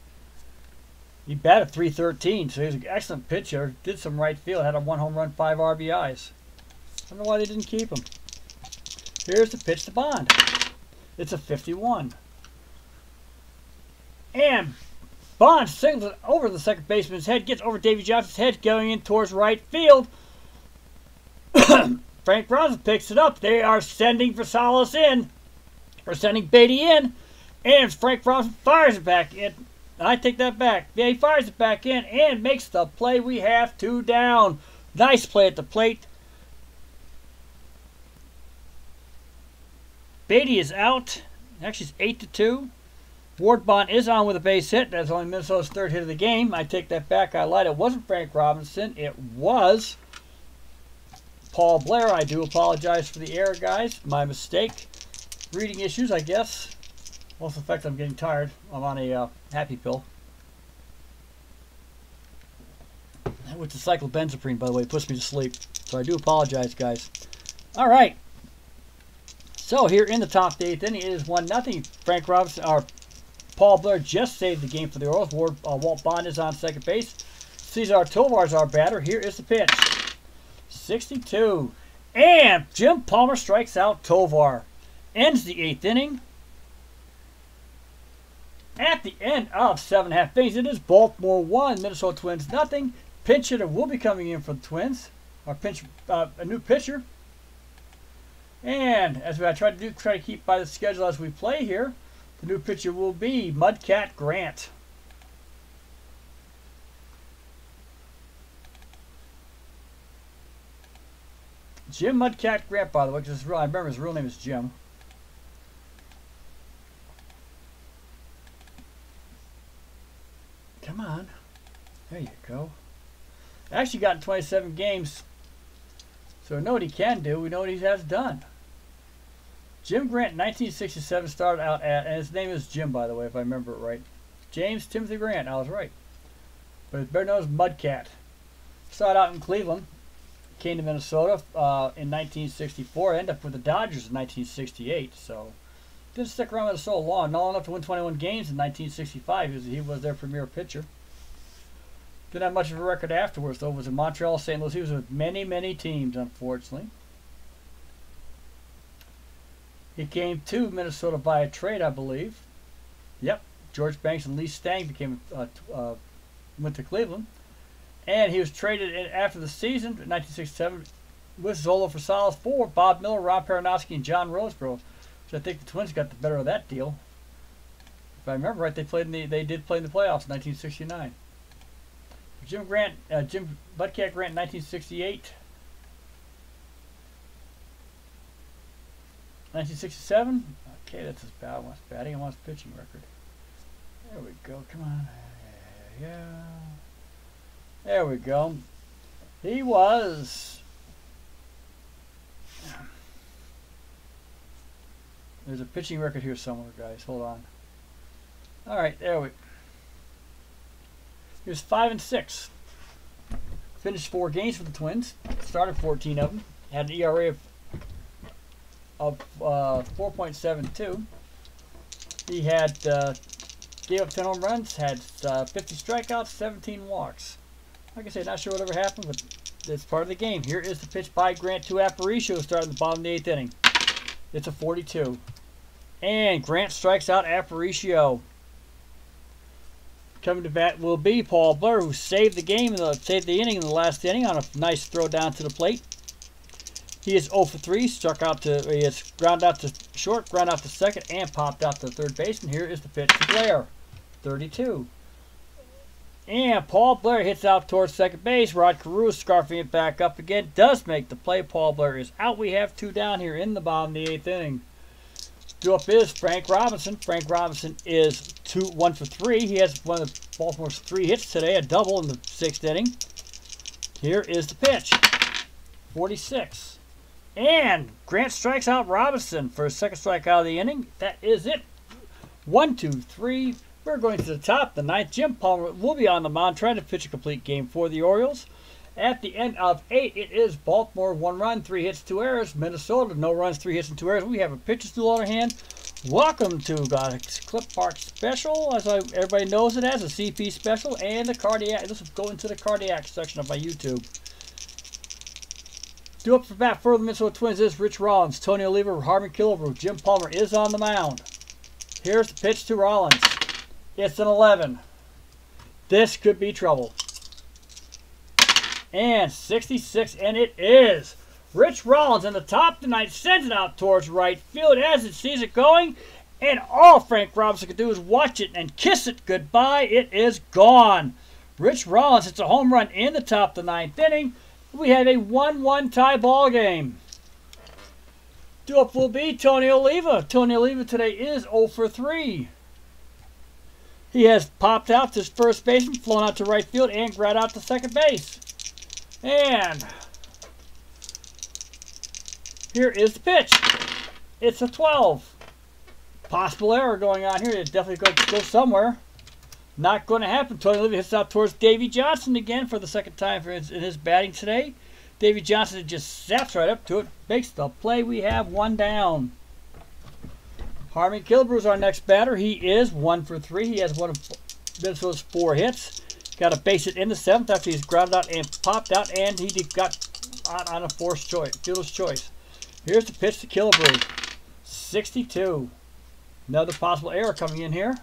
He batted .313, so he was an excellent pitcher. Did some right field. Had a 1 home run, 5 RBIs. I don't know why they didn't keep him. Here's the pitch to Bond. It's a 51. And Bond singles it over the second baseman's head. Gets over Davy Johnson's head, going in towards right field. Frank Robinson picks it up. They are sending Versailles in. We're sending Beatty in, and Frank Robinson fires it back in. I take that back. Yeah, he fires it back in and makes the play. We have 2 down. Nice play at the plate. Beatty is out. Actually, it's 8-2. Ward Bond is on with a base hit. That's only Minnesota's 3rd hit of the game. I take that back. I lied. It wasn't Frank Robinson. It was Paul Blair. I do apologize for the error, guys. My mistake. Reading issues, I guess. Also, the fact that I'm getting tired. I'm on a happy pill. Which is cyclobenzaprine, by the way. It puts me to sleep. So I do apologize, guys. All right. So here in the top of the 8th inning, it is 1-0. Frank Robinson, or Paul Blair, just saved the game for the Orioles. Walt Bond is on second base. Cesar Tovar is our batter. Here is the pitch. 62. And Jim Palmer strikes out Tovar. Ends the 8th inning. At the end of 7.5 innings, it is Baltimore 1, Minnesota Twins nothing. Pinch hitter will be coming in for the Twins. A new pitcher. And as I try to keep by the schedule as we play here, the new pitcher will be Mudcat Grant. Jim Mudcat Grant, by the way, because I remember his real name is Jim. Come on. There you go. Actually got in 27 games. So we know what he can do. We know what he has done. Jim Grant, 1967, started out at, and his name is Jim, by the way, if I remember it right. James Timothy Grant. I was right. But it's better known as Mudcat. Started out in Cleveland. Came to Minnesota in 1964. Ended up with the Dodgers in 1968. So didn't stick around with us so long. Not long enough to win 21 games in 1965. He was their premier pitcher. Didn't have much of a record afterwards, though. Was in Montreal, St. Louis. He was with many, many teams, unfortunately. He came to Minnesota via trade, I believe. Yep. George Banks and Lee Stang went to Cleveland. And he was traded after the season, in 1967, with Zola for Salas for Bob Miller, Ron Peronowski, and John Roseboro. So I think the Twins got the better of that deal. If I remember right, they did play in the playoffs in 1969. Jim Mudcat Grant, 1968. 1967. Okay, that's his batting. I want his pitching record. There we go. Come on. Yeah. There we go. He was. There's a pitching record here somewhere, guys. Hold on. All right, there we. He was 5-6. Finished 4 games for the Twins. Started 14 of them. Had an ERA of 4.72. He had gave up 10 home runs. Had 50 strikeouts, 17 walks. Like I said, not sure whatever happened, but it's part of the game. Here is the pitch by Grant to Aparicio, starting the bottom of the 8th inning. It's a 42. And Grant strikes out Aparicio. Coming to bat will be Paul Blair, who saved the game, saved the inning in the last inning on a nice throw down to the plate. He is 0 for 3, he has ground out to short, ground out to second, and popped out to third base. And here is the pitch to Blair, 32. And Paul Blair hits out towards second base. Rod Carew scarfing it back up again. Does make the play. Paul Blair is out. We have 2 down here in the bottom of the 8th inning. Due up is Frank Robinson. Frank Robinson is 1 for 3. He has one of Baltimore's 3 hits today, a double in the 6th inning. Here is the pitch, 46. And Grant strikes out Robinson for his second strikeout of the inning. That is it. 1, 2, 3. We're going to the top. The 9th, Jim Palmer will be on the mound trying to pitch a complete game for the Orioles. At the end of 8, it is Baltimore 1 run, 3 hits, 2 errors. Minnesota, no runs, 3 hits, and 2 errors. We have a pitcher's duel on our hand. Welcome to Clip Park Special, as everybody knows it as a CP Special, and the cardiac. This will go into the cardiac section of my YouTube. Due up for bat for the Minnesota Twins is Rich Rollins, Tony Oliva, Harmon Killebrew. Jim Palmer is on the mound. Here's the pitch to Rollins. It's an 11. This could be trouble. And 66, and it is. Rich Rollins in the top tonight sends it out towards right field as it sees it going. And all Frank Robinson can do is watch it and kiss it goodbye. It is gone. Rich Rollins hits a home run in the top of the 9th inning. We have a 1-1 tie ball game. Due up will be Tony Oliva. Tony Oliva today is 0 for 3. He has popped out to first baseman, flown out to right field, and ground out to second base. And here is the pitch. It's a 12. Possible error going on here. It definitely going to go somewhere. Not going to happen. Tony Oliva hits out towards Davey Johnson again for the second time in his batting today. Davey Johnson just zaps right up to it, makes the play. We have 1 down. Harmon Killebrew is our next batter. He is 1 for 3. He has one of Minnesota's 4 hits. Got a base hit in the 7th after he's grounded out and popped out, and he got out on a fielder's choice. Here's the pitch to Killebrew, 62. Another possible error coming in here.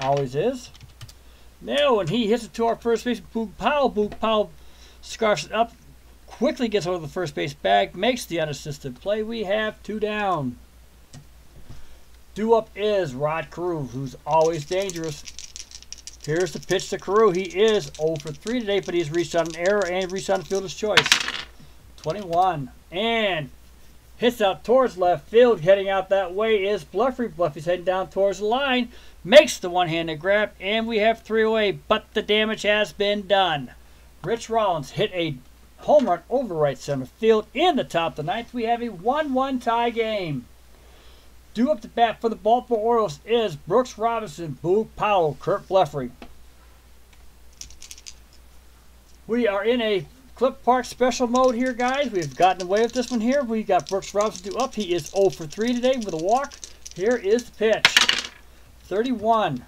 Always is. No, and he hits it to our first baseman, Boog Powell. Boog Powell scarfs it up, quickly gets over the first base bag, makes the unassisted play. We have 2 down. Due up is Rod Carew, who's always dangerous. Here's the pitch to Carew. He is 0 for 3 today, but he's reached on an error and reached on fielder's choice. 21. And hits out towards left field. Heading out that way is Bluffy. Bluffy's heading down towards the line. Makes the one-handed grab, and we have 3 away, but the damage has been done. Rich Rollins hit a home run over right center field in the top of the 9th. We have a 1-1 tie game. Due up to bat for the Baltimore Orioles is Brooks Robinson, Boog Powell, Kurt Blefary. We are in a Clip Park special mode here, guys. We've gotten away with this one here. We got Brooks Robinson due up. He is 0 for 3 today with a walk. Here is the pitch, 31.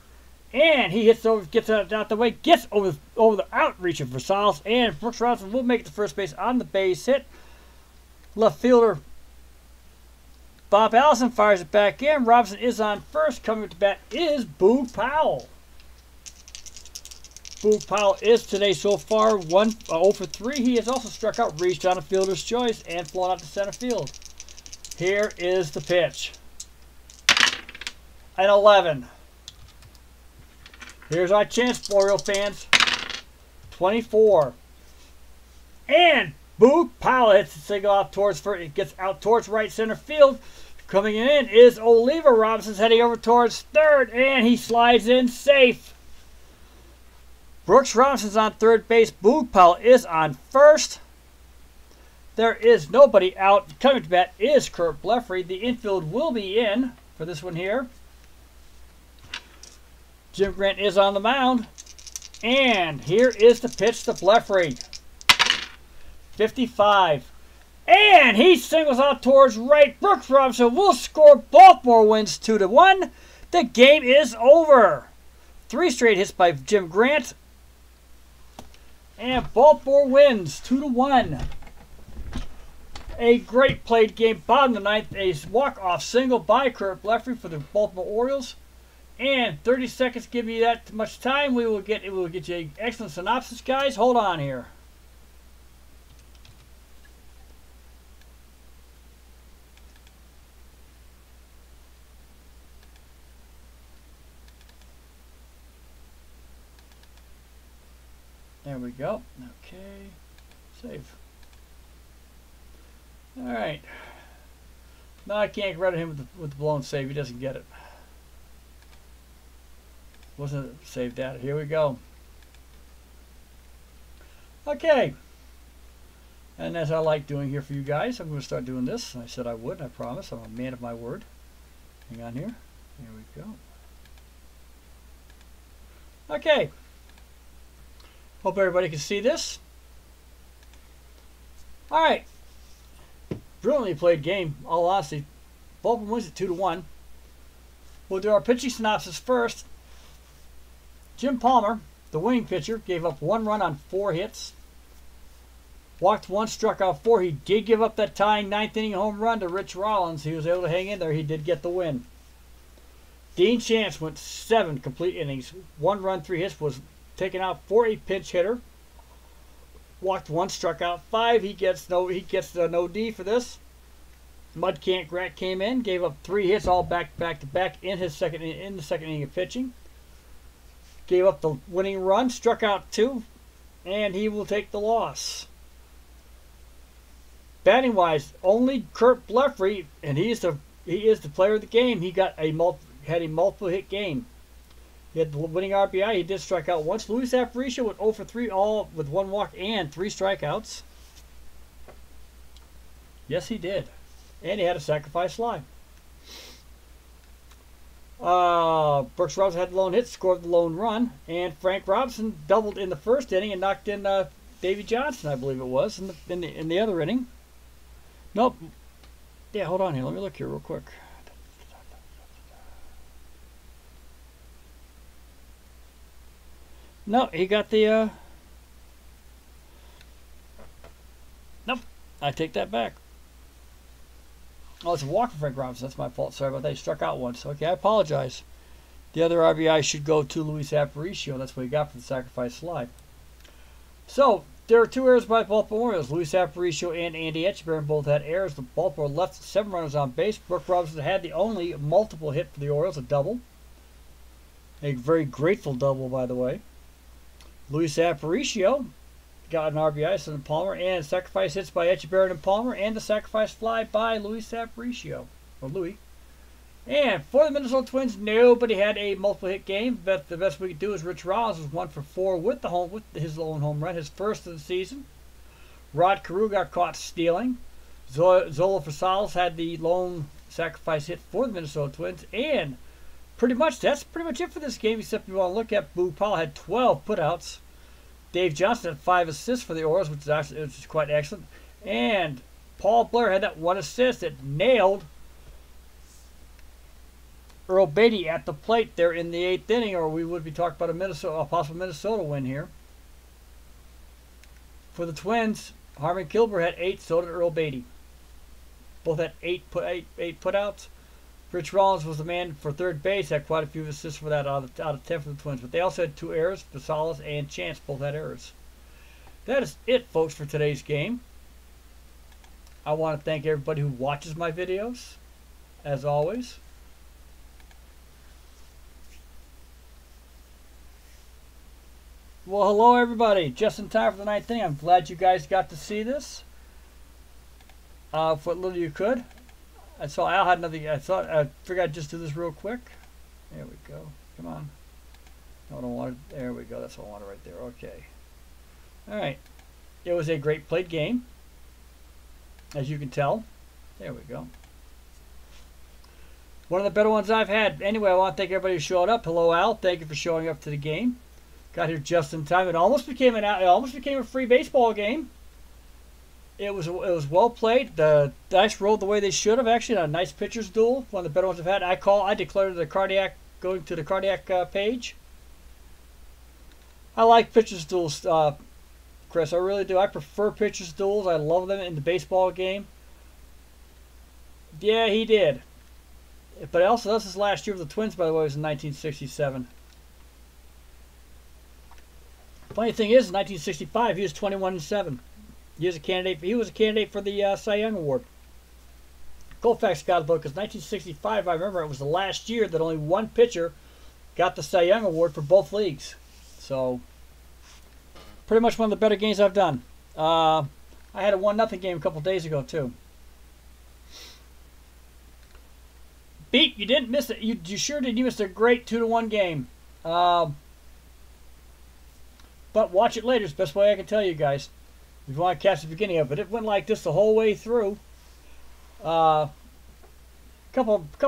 And he hits over, gets out the way, gets over the outreach of Rosales, and Brooks Robinson will make it to first base on the base hit. Left fielder Bob Allison fires it back in. Robinson is on first. Coming to bat is Boog Powell. Boog Powell is today so far 0 for 3. He has also struck out, reached on a fielder's choice, and flown out to center field. Here is the pitch. An 11. Here's our chance, Oriole fans. 24. And Boog Powell hits the single out towards first. It gets out towards right center field. Coming in is Oliva. Robinson's heading over towards third, and he slides in safe. Brooks Robinson's on third base. Boog Powell is on first. There is nobody out. Coming to bat is Kurt Blefary. The infield will be in for this one here. Jim Grant is on the mound. And here is the pitch to Blefary. 55. And he singles out towards right. Brooks Robinson will score. Baltimore wins 2-1. The game is over. 3 straight hits by Jim Grant. And Baltimore wins 2-1. A great played game. Bottom of the ninth, a walk-off single by Curt Blefary for the Baltimore Orioles. And 30 seconds give you that much time. We will get you an excellent synopsis, guys. Hold on here. There we go. Okay. Save. All right. No, I can't get rid of him with the blown save. He doesn't get it. Wasn't save data. Here we go. Okay. And as I like doing here for you guys, I'm going to start doing this. I said I would. I promise. I'm a man of my word. Hang on here. Here we go. Okay. Hope everybody can see this. All right. Brilliantly played game. All honesty. Baltimore wins it 2-1. We'll do our pitching synopsis first. Jim Palmer, the winning pitcher, gave up 1 run on 4 hits. Walked 1, struck out 4. He did give up that tying 9th inning home run to Rich Rollins. He was able to hang in there. He did get the win. Dean Chance went 7 complete innings. 1 run, 3 hits, was taken out for a pinch hitter. Walked 1, struck out 5. He gets no D for this. Mudcant Grant came in, gave up 3 hits, all back to back in the second inning of pitching. Gave up the winning run, struck out 2, and he will take the loss. Batting wise, only Curt Blefary, and he is the player of the game. He had a multiple hit game. He had the winning RBI. He did strike out once. Luis Aparicio went 0 for 3, all with 1 walk and 3 strikeouts. Yes, he did. And he had a sacrifice fly. Brooks Robinson had the lone hit, scored the lone run. And Frank Robinson doubled in the first inning and knocked in Davey Johnson, I believe it was, in the other inning. Nope. Yeah, hold on here. Let me look here real quick. No, he got the, nope, I take that back. Oh, it's a walk for Frank Robinson. That's my fault. Sorry about that. He struck out once. Okay, I apologize. The other RBI should go to Luis Aparicio. That's what he got for the sacrifice slide. So, there are 2 errors by the Baltimore Orioles. Luis Aparicio and Andy Etchebarren both had errors. The Baltimore left 7 runners on base. Brooks Robinson had the only multiple hit for the Orioles, a double. A very grateful double, by the way. Luis Aparicio got an RBI, so Palmer, and sacrifice hits by Etchebarren and Palmer, and the sacrifice fly by Luis Aparicio, or Louis. And for the Minnesota Twins, nobody had a multiple hit game, but the best we could do is Rich Rollins was 1 for 4 with his lone home run, his first of the season. Rod Carew got caught stealing. Zola Fasales had the lone sacrifice hit for the Minnesota Twins, and that's pretty much it for this game, except if you want to look at Boog Powell had 12 putouts. Dave Johnson had 5 assists for the Orioles, which is quite excellent. And Paul Blair had that 1 assist that nailed Earl Beatty at the plate there in the 8th inning, or we would be talking about a possible Minnesota win here. For the Twins, Harmon Kilber had 8, so did Earl Beatty. Both had 8 putouts. Rich Rollins was the man for third base, had quite a few assists for that out of 10 for the Twins. But they also had 2 errors. Fasales and Chance both had errors. That is it, folks, for today's game. I want to thank everybody who watches my videos, as always. Well, hello, everybody. Just in time for the 9th inning. I'm glad you guys got to see this. For what little you could. I saw Al had another. I figured I'd just do this real quick. There we go. Come on. No, I don't want it. There we go. That's what I wanted right there. Okay. All right. It was a great played game, as you can tell. There we go. One of the better ones I've had. Anyway, I want to thank everybody who showed up. Hello, Al. Thank you for showing up to the game. Got here just in time. It almost became a free baseball game. It was well played. The dice rolled the way they should have. Actually, a nice pitcher's duel. One of the better ones I've had. I declared the cardiac, going to the cardiac page. I like pitcher's duels, Chris. I really do. I prefer pitcher's duels. I love them in the baseball game. Yeah, he did. But also, this is last year of the Twins, by the way, was in 1967. Funny thing is, in 1965, he was 21-7. He was a candidate. He was a candidate for the Cy Young Award. Koufax got a vote because 1965. I remember it was the last year that only one pitcher got the Cy Young Award for both leagues. So, pretty much one of the better games I've done. I had a 1-0 game a couple days ago too. Beat, you didn't miss it. You sure did. You missed a great 2-1 game. But watch it later. It's the best way I can tell you guys. If you want to catch the beginning of it. It went like this the whole way through. Couple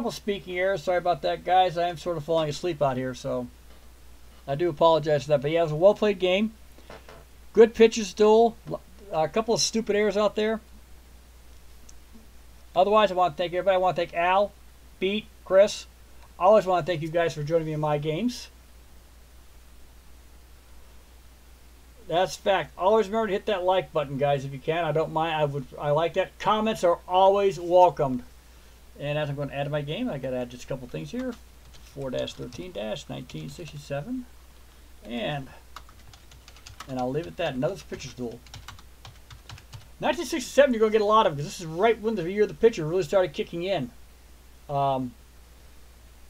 speaking errors. Sorry about that, guys. I am sort of falling asleep out here, so I do apologize for that. But yeah, it was a well-played game. Good pitches duel. A couple of stupid errors out there. Otherwise, I want to thank everybody. I want to thank Al, Beat, Chris. I always want to thank you guys for joining me in my games. That's fact. Always remember to hit that like button, guys, if you can. I don't mind. I like that. Comments are always welcomed. And as I'm going to add to my game, I got to add just a couple things here. 4-13-1967. And I'll leave it at that. Another pitcher's duel. 1967, you're going to get a lot of, because this is right when the year the pitcher really started kicking in. Even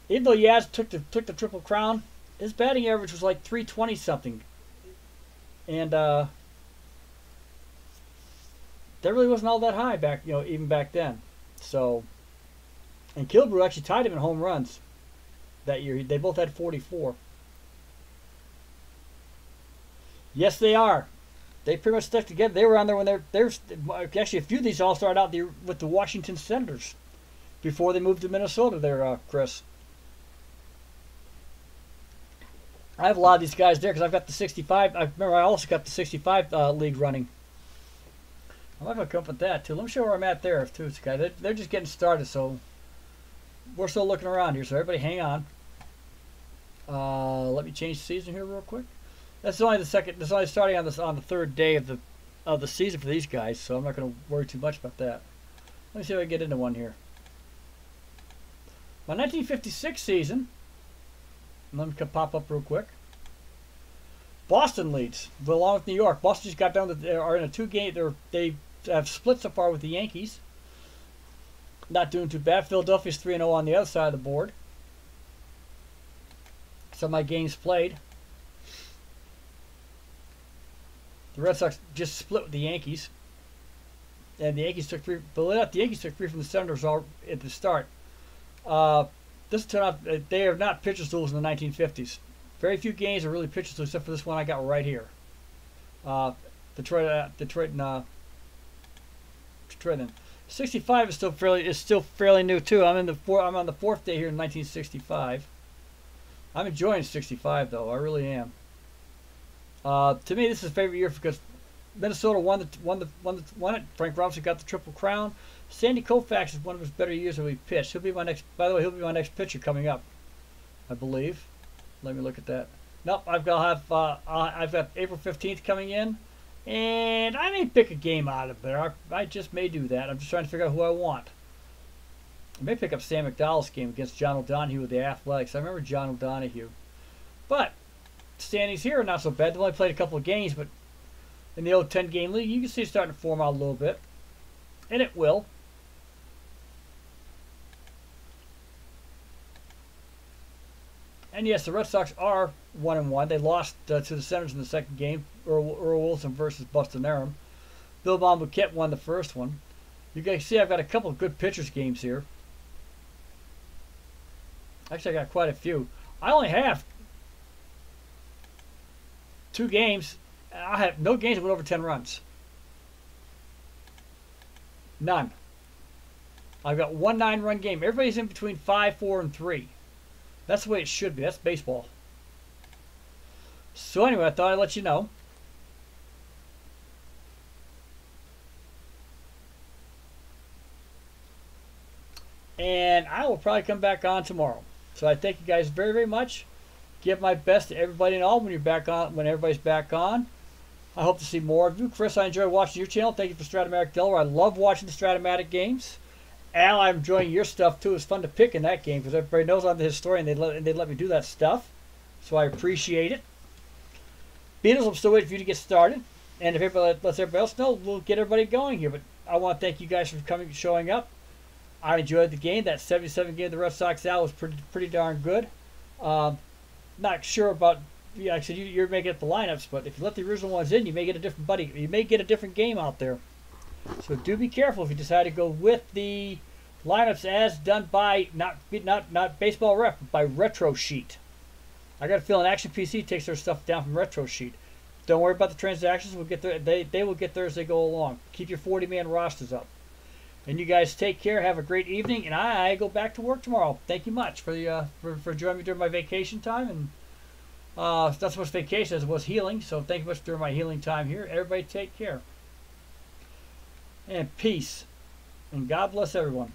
though Yaz took the Triple Crown, his batting average was like 320 something. And that really wasn't all that high back, even back then. So, and Kilbrew actually tied him in home runs that year. They both had 44. Yes, they are. They pretty much stuck together. They were on there when there's actually a few of these all started out with the Washington Senators before they moved to Minnesota. There, Chris. I have a lot of these guys there because I've got the 65. I remember I also got the 65 league running. I'm not going to come up with that too. Let me show where I'm at there too, guys. They're just getting started, so we're still looking around here. So everybody, hang on. Let me change the season here real quick. That's only the second. That's only starting on the third day of the season for these guys. So I'm not going to worry too much about that. Let me see if I can get into one here. My 1956 season. Let me pop up real quick. Boston leads, but along with New York. Boston just got down to they are in a 2-game. They have split so far with the Yankees. Not doing too bad. Philadelphia's 3-0 on the other side of the board. So my games played. The Red Sox just split with the Yankees, and the Yankees took 3. Believe it or not, the Yankees took 3 from the Senators all at the start. This turned out they are not pitchers duels in the 1950s. Very few games are really pitchers duels, except for this one I got right here. Detroit and 65 is still fairly new too. I'm on the 4th day here in 1965. I'm enjoying 65 though. I really am. To me, this is a favorite year because Minnesota won it. Frank Robinson got the Triple Crown. Sandy Koufax is one of his better years that we've pitched. He'll be my next. By the way, he'll be my next pitcher coming up, I believe. Let me look at that. Nope, I've got April 15th coming in, and I may pick a game out of it. I just may do that. I'm just trying to figure out who I want. I may pick up Sam McDowell's game against John O'Donohue with the Athletics. I remember John O'Donohue, but standings here are not so bad. They've only played a couple of games, but in the old 10-game league, you can see it's starting to form out a little bit, and it will. And yes, the Red Sox are 1-1. They lost to the Senators in the second game. Earl Wilson versus Buster Narum. Bill Monbouquet won the first one. You guys see I've got a couple of good pitchers games here. Actually, I got quite a few. I only have 2 games. I have no games that went over 10 runs. None. I've got 1 9-run game. Everybody's in between 5, 4, and 3. That's the way it should be. That's baseball. So anyway, I thought I'd let you know. And I will probably come back on tomorrow. So I thank you guys very, very much. Give my best to everybody and all when you're back on, when everybody's back on. I hope to see more of you. Chris, I enjoy watching your channel. Thank you for Stratomatic Delaware. I love watching the Stratomatic games. Al, I'm enjoying your stuff too. It's fun to pick in that game because everybody knows I'm the historian. They let me do that stuff, so I appreciate it. Beatles, I'm still waiting for you to get started, and if everybody lets everybody else know, we'll get everybody going here. But I want to thank you guys for coming, showing up. I enjoyed the game. That 77 game the Red Sox out was pretty darn good. Not sure about. Yeah, I said you're making up the lineups, but if you let the original ones in, you may get a different buddy. You may get a different game out there. So do be careful if you decide to go with the lineups as done by not baseball ref, but by Retro Sheet. I got a feeling Action PC takes their stuff down from Retro Sheet. Don't worry about the transactions. We'll get there. They will get there as they go along. Keep your 40-man rosters up. And you guys take care. Have a great evening. And I go back to work tomorrow. Thank you much for joining me during my vacation time. And it's not so much vacation as it was healing. So thank you much during my healing time here. Everybody take care. And peace. And God bless everyone.